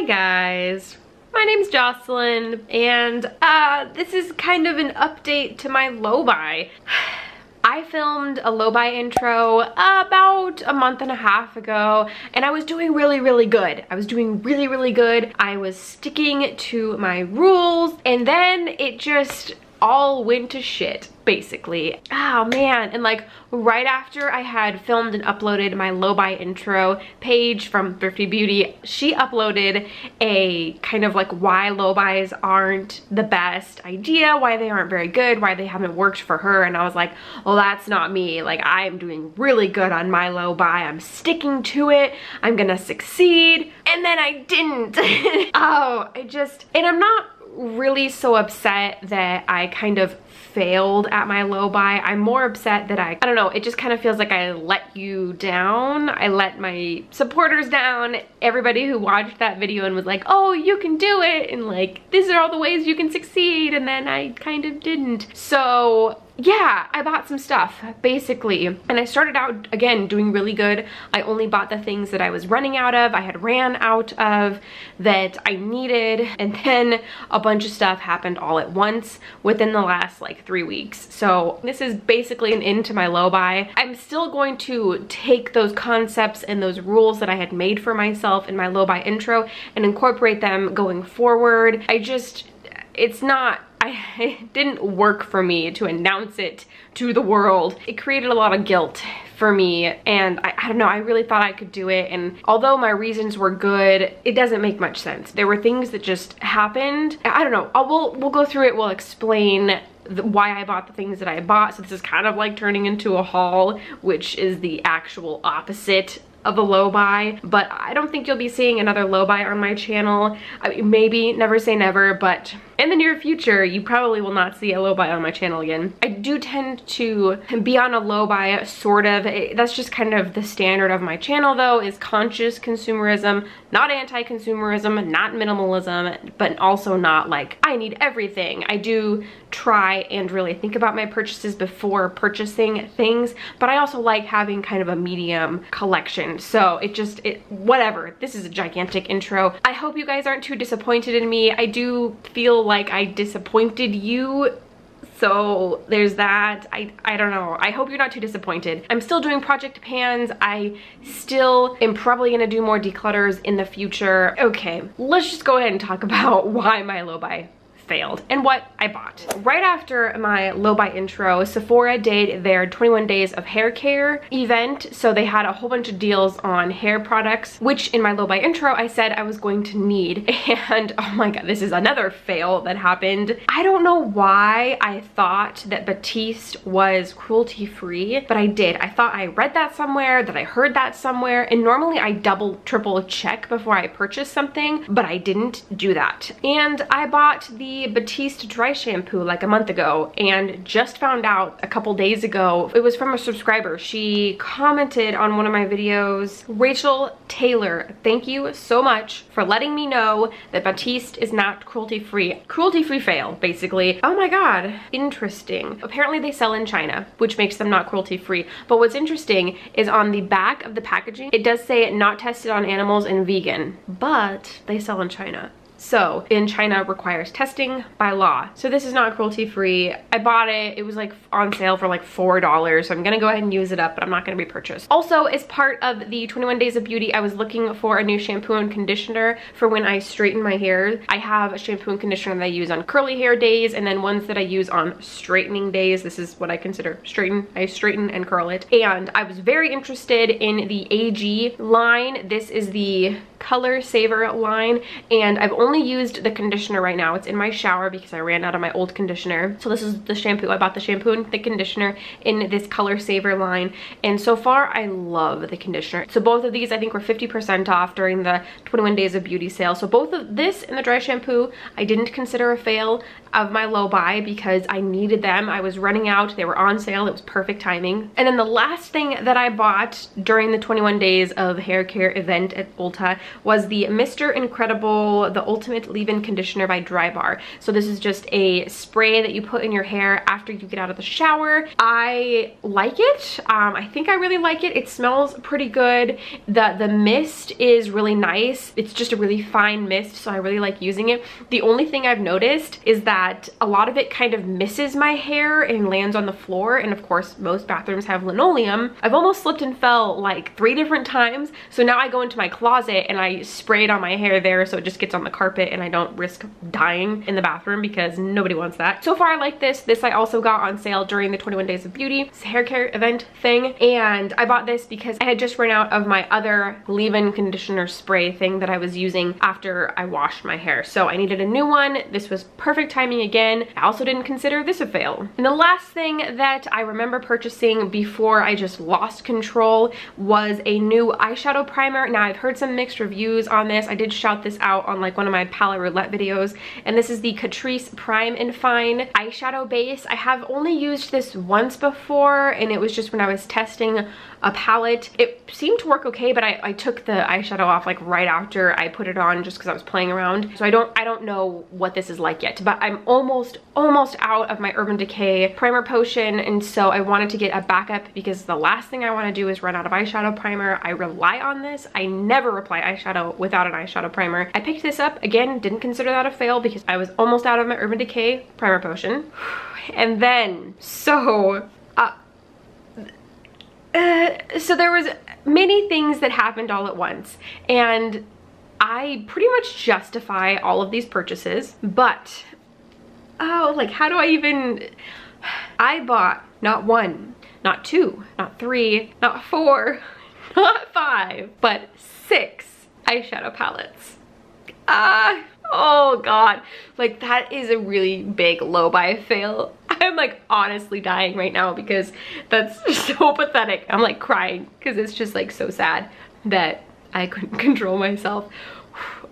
Hi guys, my name's Jocelyn, and this is kind of an update to my low buy. I filmed a low buy intro about a month and a half ago, and I was doing really good. I was doing really good. I was sticking to my rules, and then it just all went to shit, basically. Oh man, and like right after I had filmed and uploaded my low buy intro, Paige from Thrifty Beauty, she uploaded a kind of like why low buys aren't the best idea, why they aren't very good, why they haven't worked for her, and I was like, well, that's not me. Like, I'm doing really good on my low buy. I'm sticking to it. I'm gonna succeed. And then I didn't. And I'm not really so upset that I kind of failed at my low buy. I'm more upset that I don't know, it just kind of feels like I let you down. I let my supporters down, everybody who watched that video and was like, oh, you can do it, and like, these are all the ways you can succeed, and then I kind of didn't. So yeah, I bought some stuff, basically. And I started out, again, doing really good. I only bought the things that I was running out of, I had ran out of, that I needed. And then a bunch of stuff happened all at once within the last like 3 weeks. So this is basically an end to my low buy. I'm still going to take those concepts and those rules that I had made for myself in my low buy intro and incorporate them going forward. It didn't work for me to announce it to the world. It created a lot of guilt for me, and I don't know, I really thought I could do it, and although my reasons were good, it doesn't make much sense. There were things that just happened. I don't know, we'll go through it, we'll explain why I bought the things that I bought. So this is kind of like turning into a haul, which is the actual opposite of a low buy, but I don't think you'll be seeing another low buy on my channel. I mean, maybe, never say never, but in the near future, you probably will not see a low buy on my channel again. I do tend to be on a low buy, sort of. That's just kind of the standard of my channel, though, is conscious consumerism, not anti-consumerism, not minimalism, but also not like, I need everything. I do try and really think about my purchases before purchasing things, but I also like having kind of a medium collection. So whatever. This is a gigantic intro. I hope you guys aren't too disappointed in me. I do feel like I disappointed you, so there's that. I don't know. I hope you're not too disappointed. I'm still doing project pans. I still am probably gonna do more declutters in the future. Okay, let's just go ahead and talk about why my low buy failed and what I bought. Right after my low buy intro, Sephora did their 21 days of hair care event. So they had a whole bunch of deals on hair products, which in my low buy intro I said I was going to need. And oh my god, this is another fail that happened. I don't know why I thought that Batiste was cruelty free, but I did. I thought I read that somewhere, that I heard that somewhere, and normally I double, triple check before I purchase something, but I didn't do that. And I bought the Batiste dry shampoo like a month ago, and just found out a couple days ago, it was from a subscriber. She commented on one of my videos. Rachel Taylor, thank you so much for letting me know that Batiste is not cruelty free. Cruelty free fail, basically. Oh my god, interesting. Apparently they sell in China, which makes them not cruelty free. But what's interesting is on the back of the packaging, it does say not tested on animals and vegan, but they sell in China. So in China requires testing by law. So this is not cruelty free. I bought it, it was like on sale for like $4. So I'm gonna go ahead and use it up, but I'm not gonna repurchase. Also, as part of the 21 days of beauty, I was looking for a new shampoo and conditioner for when I straighten my hair. I have a shampoo and conditioner that I use on curly hair days, and then ones that I use on straightening days. This is what I consider straighten. I straighten and curl it. And I was very interested in the AG line. This is the Color Saver line, and I've only used the conditioner right now. It's in my shower because I ran out of my old conditioner. So this is the shampoo. I bought the shampoo and the conditioner in this Color Saver line, and so far I love the conditioner. So both of these I think were 50% off during the 21 days of beauty sale. So both of this and the dry shampoo I didn't consider a fail of my low buy because I needed them. I was running out, they were on sale, it was perfect timing. And then the last thing that I bought during the 21 days of hair care event at Ulta was the Mr. Incredible, the Ulta Ultimate Leave-In Conditioner by Drybar. So this is just a spray that you put in your hair after you get out of the shower. I like it. I think I really like it. It smells pretty good. The mist is really nice. It's just a really fine mist, so I really like using it. The only thing I've noticed is that a lot of it kind of misses my hair and lands on the floor, and of course most bathrooms have linoleum. I've almost slipped and fell like 3 different times, so now I go into my closet and I spray it on my hair there so it just gets on the carpet and I don't risk dying in the bathroom because nobody wants that. So far I like this. This I also got on sale during the 21 Days of Beauty hair care event thing, and I bought this because I had just run out of my other leave-in conditioner spray thing that I was using after I washed my hair, so I needed a new one. This was perfect timing again. I also didn't consider this a fail. And the last thing that I remember purchasing before I just lost control was a new eyeshadow primer. Now I've heard some mixed reviews on this. I did shout this out on like one of my palette roulette videos, and this is the Catrice Prime and Fine eyeshadow base. I have only used this once before, and it was just when I was testing a palette. It seemed to work okay, but I took the eyeshadow off like right after I put it on just because I was playing around. So I don't know what this is like yet, but I'm almost out of my Urban Decay primer potion, and so I wanted to get a backup because the last thing I want to do is run out of eyeshadow primer. I rely on this. I never apply eyeshadow without an eyeshadow primer. I picked this up again, didn't consider that a fail because I was almost out of my Urban Decay primer potion. And then so there was many things that happened all at once, and I pretty much justify all of these purchases, but like how do I even, I bought not 1, not 2, not 3, not 4, not 5, but 6 eyeshadow palettes. Oh god, like that is a really big low buy fail. I'm like honestly dying right now because that's so pathetic. I'm like crying because it's just like so sad that I couldn't control myself.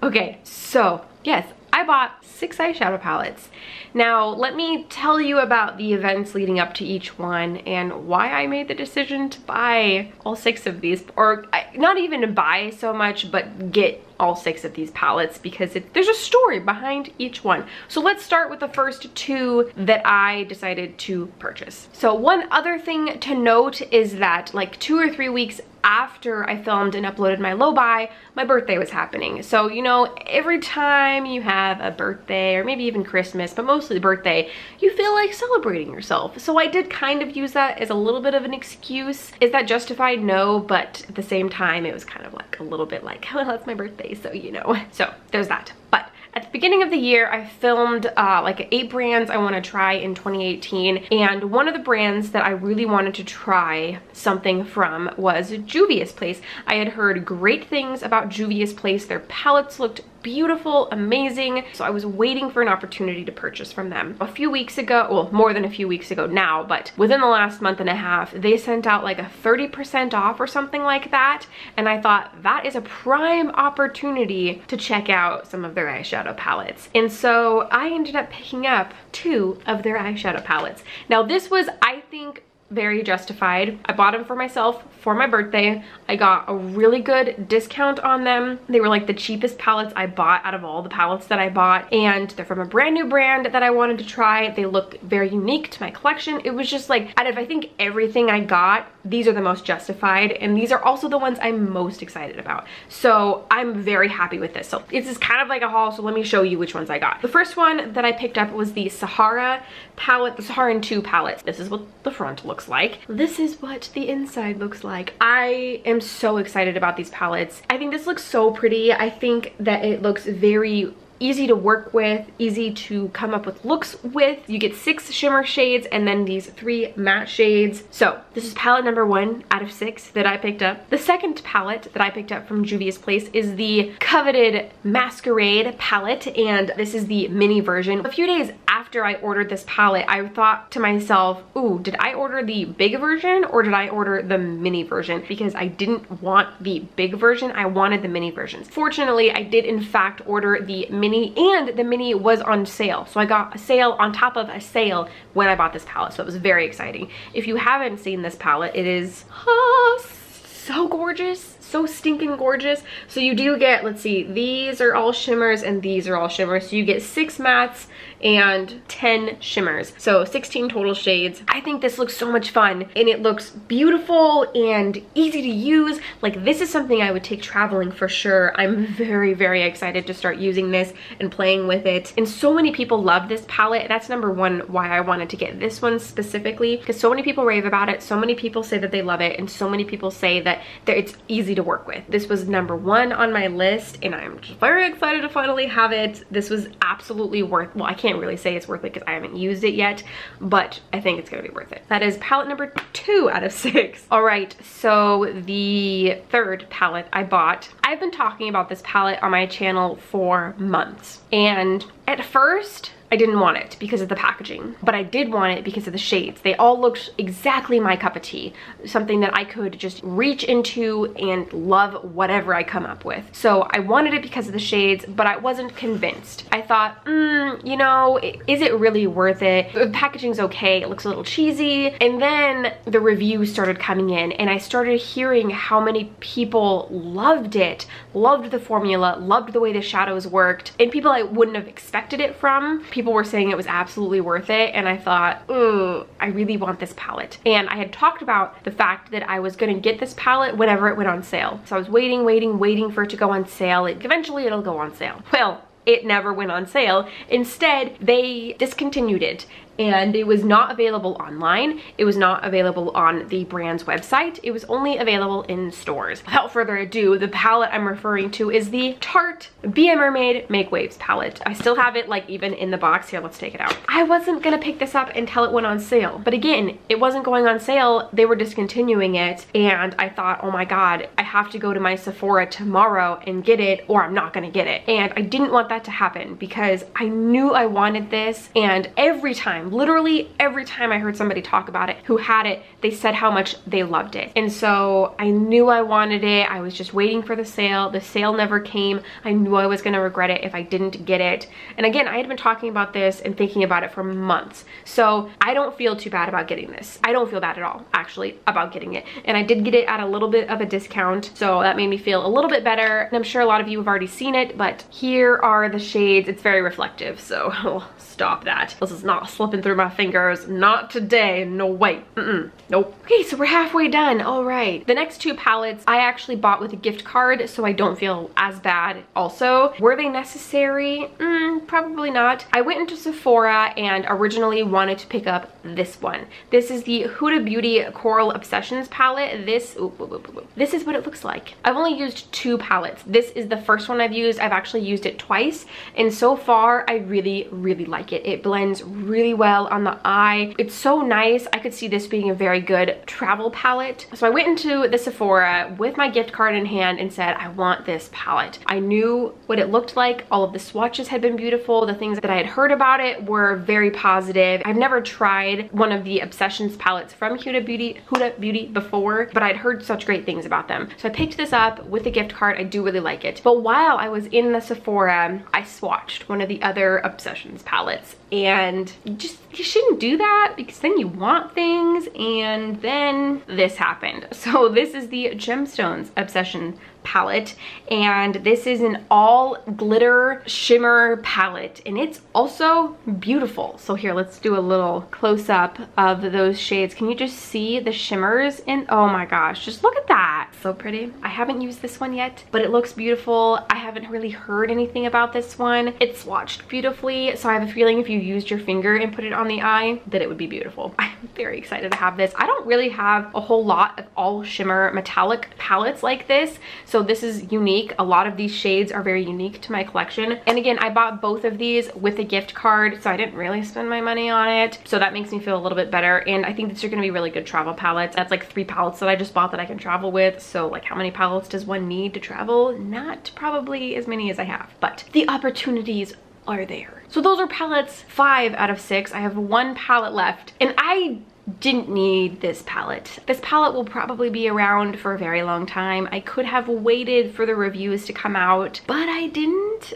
Okay, so yes, I bought 6 eyeshadow palettes. Now let me tell you about the events leading up to each one and why I made the decision to buy all 6 of these, or not even to buy so much, but get all 6 of these palettes, because there's a story behind each one. So let's start with the first 2 that I decided to purchase. So one other thing to note is that like 2 or 3 weeks after I filmed and uploaded my low buy, my birthday was happening. So you know, every time you have a birthday or maybe even Christmas, but mostly the birthday, you feel like celebrating yourself. So I did kind of use that as a little bit of an excuse. Is that justified? No, but at the same time it was kind of like a little bit like, well, it's my birthday, so you know. So there's that. But at the beginning of the year, I filmed like 8 brands I want to try in 2018, and one of the brands that I really wanted to try something from was Juvia's Place. I had heard great things about Juvia's Place. Their palettes looked beautiful, amazing, so I was waiting for an opportunity to purchase from them. A few weeks ago, well, more than a few weeks ago now, but within the last month and a half, they sent out like a 30% off or something like that, and I thought that is a prime opportunity to check out some of their eyeshadow palettes. And so I ended up picking up 2 of their eyeshadow palettes. Now this was, I think, very justified. I bought them for myself for my birthday. I got a really good discount on them. They were like the cheapest palettes I bought out of all the palettes that I bought, and they're from a brand new brand that I wanted to try. They look very unique to my collection. It was just like, out of I think everything I got, these are the most justified, and these are also the ones I'm most excited about. So I'm very happy with this. So this is kind of like a haul, so let me show you which ones I got. The first one that I picked up was the Sahara palette, the Saharan 2 palette. This is what the front looks like. This is what the inside looks like. I am so excited about these palettes. I think this looks so pretty. I think that it looks very easy to work with, easy to come up with looks with. You get 6 shimmer shades and then these 3 matte shades. So this is palette number 1 out of 6 that I picked up. The second palette that I picked up from Juvia's Place is the coveted Masquerade palette, and this is the mini version. A few days after I ordered this palette, I thought to myself, ooh, did I order the big version or did I order the mini version? Because I didn't want the big version, I wanted the mini versions. Fortunately, I did in fact order the mini, and the mini was on sale. So I got a sale on top of a sale when I bought this palette, so it was very exciting. If you haven't seen this palette, it is so gorgeous, so stinking gorgeous. So you do get, let's see, these are all shimmers and these are all shimmers. So you get 6 mattes and 10 shimmers. So 16 total shades. I think this looks so much fun and it looks beautiful and easy to use. Like, this is something I would take traveling for sure. I'm very, very excited to start using this and playing with it. And so many people love this palette. That's number one why I wanted to get this one specifically, because so many people rave about it. So many people say that they love it, and so many people say that it's easy to work with. This was number one on my list and I'm just very excited to finally have it. This was absolutely worth, well, I can't really say it's worth it because I haven't used it yet, but I think it's gonna be worth it. That is palette number 2 out of 6. All right, so the third palette I bought, I've been talking about this palette on my channel for months, and at first I didn't want it because of the packaging, but I did want it because of the shades. They all looked exactly my cup of tea, something that I could just reach into and love whatever I come up with. So I wanted it because of the shades, but I wasn't convinced. I thought, you know, is it really worth it? The packaging's okay, it looks a little cheesy. And then the reviews started coming in and I started hearing how many people loved it, loved the formula, loved the way the shadows worked, and people I wouldn't have expected it from. People were saying it was absolutely worth it, and I thought, ooh, I really want this palette. And I had talked about the fact that I was gonna get this palette whenever it went on sale. So I was waiting for it to go on sale. Eventually it'll go on sale. Well, it never went on sale. Instead, they discontinued it. And it was not available online. It was not available on the brand's website. It was only available in stores. Without further ado, the palette I'm referring to is the Tarte Be a Mermaid Make Waves palette. I still have it, like, even in the box. Here, let's take it out. I wasn't gonna pick this up until it went on sale. But again, it wasn't going on sale. They were discontinuing it. And I thought, oh my God, I have to go to my Sephora tomorrow and get it, or I'm not gonna get it. And I didn't want that to happen because I knew I wanted this. And every time, literally every time I heard somebody talk about it who had it, they said how much they loved it. And so I knew I wanted it. I was just waiting for the sale. The sale never came. I knew I was gonna regret it if I didn't get it. And again, I had been talking about this and thinking about it for months. So I don't feel too bad about getting this. I don't feel bad at all, actually, about getting it. And I did get it at a little bit of a discount, so that made me feel a little bit better. And I'm sure a lot of you have already seen it, but here are the shades. It's very reflective, so oh, stop that. This is not slipping through my fingers. Not today. No way. Nope. Okay, so we're halfway done. All right. The next 2 palettes I actually bought with a gift card, so I don't feel as bad also. Were they necessary? Probably not. I went into Sephora and originally wanted to pick up this one. This is the Huda Beauty Coral Obsessions palette. This is what it looks like. I've only used 2 palettes. This is the first one I've used. I've actually used it twice, and so far I really, really like it. It blends really well on the eye. It's so nice. I could see this being a very good travel palette. So I went into the Sephora with my gift card in hand and said, I want this palette. I knew what it looked like. All of the swatches had been beautiful. The things that I had heard about it were very positive. I've never tried one of the Obsessions palettes from Huda Beauty before, but I'd heard such great things about them. So I picked this up with a gift card. I do really like it. But while I was in the Sephora, I swatched one of the other Obsessions palettes, and you shouldn't do that because then you want things, and then this happened. So this is the Gemstones Obsession palette, and this is an all glitter shimmer palette, and it's also beautiful. So here, let's do a little close-up of those shades. Can you just see the shimmers? And oh my gosh, just look at that. So pretty. I haven't used this one yet, but it looks beautiful. I haven't really heard anything about this one. It's swatched beautifully, so I have a feeling if you used your finger and put it on the eye that it would be beautiful. I'm very excited to have this. I don't really have a whole lot of all shimmer metallic palettes like this, so this is unique. A lot of these shades are very unique to my collection. And again, I bought both of these with a gift card, so I didn't really spend my money on it. So that makes me feel a little bit better. And I think these are gonna be really good travel palettes. That's like 3 palettes that I just bought that I can travel with. So like, how many palettes does one need to travel? Not probably as many as I have, but the opportunities are there. So those are palettes 5 out of 6. I have 1 palette left, and I didn't need this palette. This palette will probably be around for a very long time. I could have waited for the reviews to come out, but I didn't.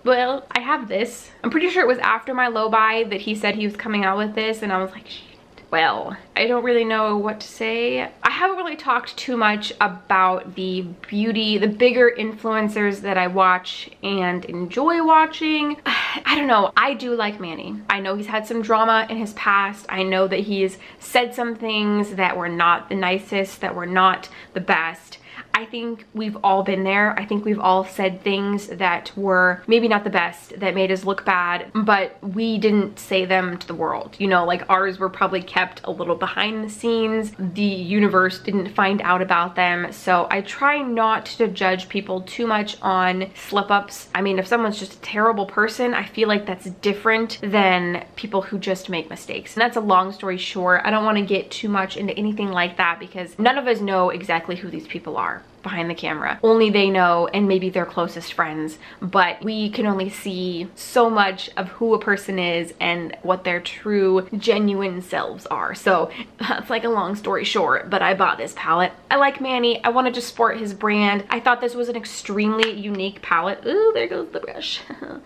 Well, I have this. I'm pretty sure it was after my low buy that he said he was coming out with this, and I was like, shit. Well, I don't really know what to say. I haven't really talked too much about the bigger influencers that I watch and enjoy watching. I don't know, I do like Manny. I know he's had some drama in his past. I know that he's said some things that were not the nicest, that were not the best. I think we've all been there. I think we've all said things that were maybe not the best, that made us look bad, but we didn't say them to the world. You know, like ours were probably kept a little behind the scenes. The universe didn't find out about them. So I try not to judge people too much on slip-ups. I mean, if someone's just a terrible person, I feel like that's different than people who just make mistakes. And that's a long story short. I don't want to get too much into anything like that because none of us know exactly who these people are behind the camera. Only they know, and maybe their closest friends, but we can only see so much of who a person is and what their true, genuine selves are. So that's like a long story short, but I bought this palette. I like Manny. I wanted to support his brand. I thought this was an extremely unique palette. Ooh, there goes the brush.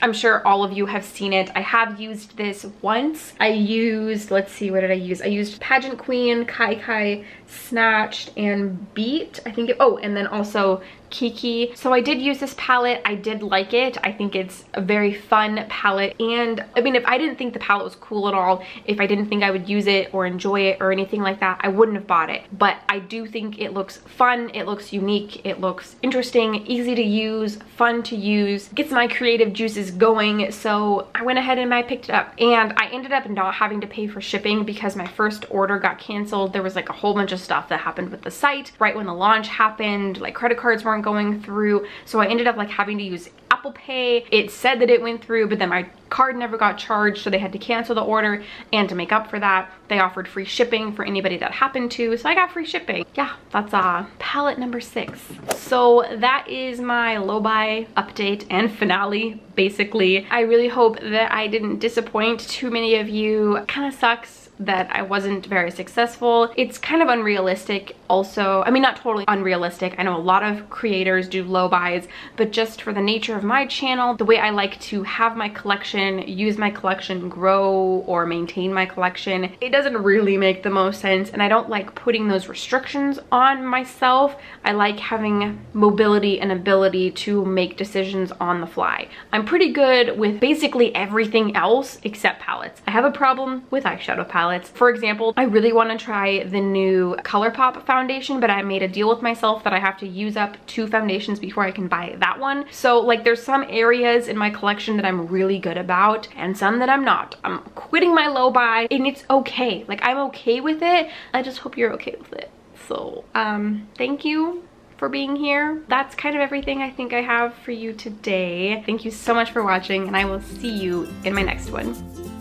I'm sure all of you have seen it. I have used this once. I used, let's see, what did I use? I used Pageant Queen, Kai Kai, Snatched, and Beat, I think. Oh, and then also Kiki. So I did use this palette. I did like it. I think it's a very fun palette. And I mean, if I didn't think the palette was cool at all, if I didn't think I would use it or enjoy it or anything like that, I wouldn't have bought it. But I do think it looks fun. It looks unique. It looks interesting, easy to use, fun to use, gets my creative juices going. So I went ahead and I picked it up, and I ended up not having to pay for shipping because my first order got canceled. There was like a whole bunch of stuff that happened with the site right when the launch happened. Like credit cards weren't going through, so I ended up like having to use Apple Pay. It said that it went through, but then my card never got charged, so they had to cancel the order. And to make up for that, they offered free shipping for anybody that happened to, so I got free shipping. Yeah, that's palette number 6. So that is my low buy update and finale, basically. I really hope that I didn't disappoint too many of you. It kind of sucks that I wasn't very successful. It's kind of unrealistic also. I mean, not totally unrealistic. I know a lot of creators do low buys, but just for the nature of my channel, the way I like to have my collection, use my collection, grow or maintain my collection, it doesn't really make the most sense. And I don't like putting those restrictions on myself. I like having mobility and ability to make decisions on the fly. I'm pretty good with basically everything else except palettes. I have a problem with eyeshadow palettes. For example, I really want to try the new ColourPop foundation, but I made a deal with myself that I have to use up 2 foundations before I can buy that one. So like there's some areas in my collection that I'm really good about and some that I'm not. I'm quitting my low buy and it's okay. Like I'm okay with it. I just hope you're okay with it. So thank you for being here. That's kind of everything I think I have for you today. Thank you so much for watching, and I will see you in my next one.